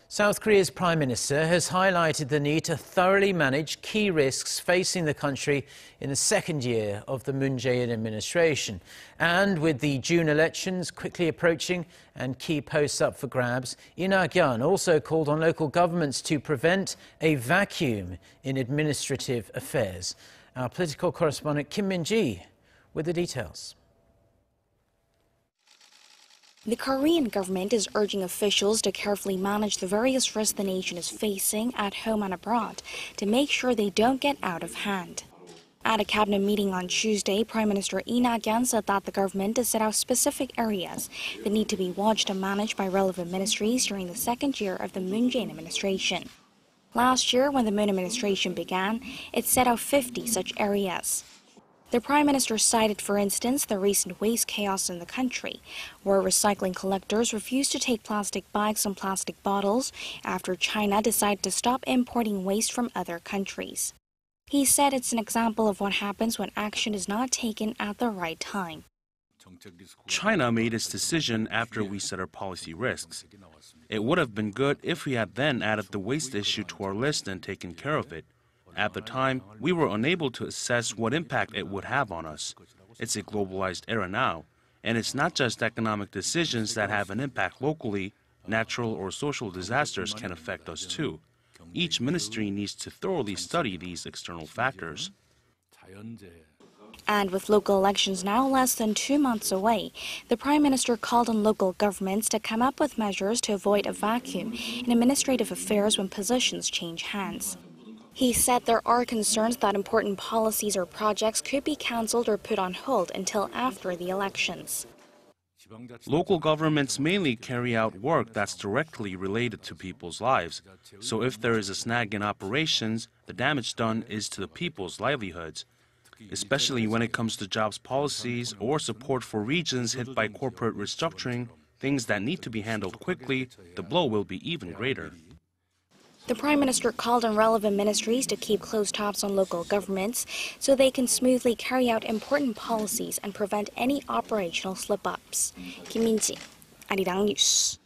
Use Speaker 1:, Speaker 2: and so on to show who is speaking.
Speaker 1: South Korea's Prime Minister has highlighted the need to thoroughly manage key risks facing the country in the second year of the Moon Jae-in administration. And with the June elections quickly approaching and key posts up for grabs, Lee Nak-yon also called on local governments to prevent a vacuum in administrative affairs. Our political correspondent Kim Min-ji with the details.
Speaker 2: The Korean government is urging officials to carefully manage the various risks the nation is facing at home and abroad to make sure they don't get out of hand. At a cabinet meeting on Tuesday, Prime Minister Lee Nak-yon said that the government has set out specific areas that need to be watched and managed by relevant ministries during the second year of the Moon Jae-in administration. Last year, when the Moon administration began, it set out 50 such areas. The Prime Minister cited, for instance, the recent waste chaos in the country, where recycling collectors refused to take plastic bags and plastic bottles after China decided to stop importing waste from other countries. He said it's an example of what happens when action is not taken at the right time.
Speaker 3: China made its decision after we set our policy risks. It would have been good if we had then added the waste issue to our list and taken care of it. At the time, we were unable to assess what impact it would have on us. It's a globalized era now, and it's not just economic decisions that have an impact locally. Natural or social disasters can affect us too. Each ministry needs to thoroughly study these external factors.
Speaker 2: And with local elections now less than 2 months away, the Prime Minister called on local governments to come up with measures to avoid a vacuum in administrative affairs when positions change hands. He said there are concerns that important policies or projects could be cancelled or put on hold until after the elections.
Speaker 3: Local governments mainly carry out work that's directly related to people's lives. So if there is a snag in operations, the damage done is to the people's livelihoods. Especially when it comes to jobs policies or support for regions hit by corporate restructuring, things that need to be handled quickly, the blow will be even greater.
Speaker 2: The Prime Minister called on relevant ministries to keep close tabs on local governments so they can smoothly carry out important policies and prevent any operational slip-ups. Kim Min-ji, Arirang News.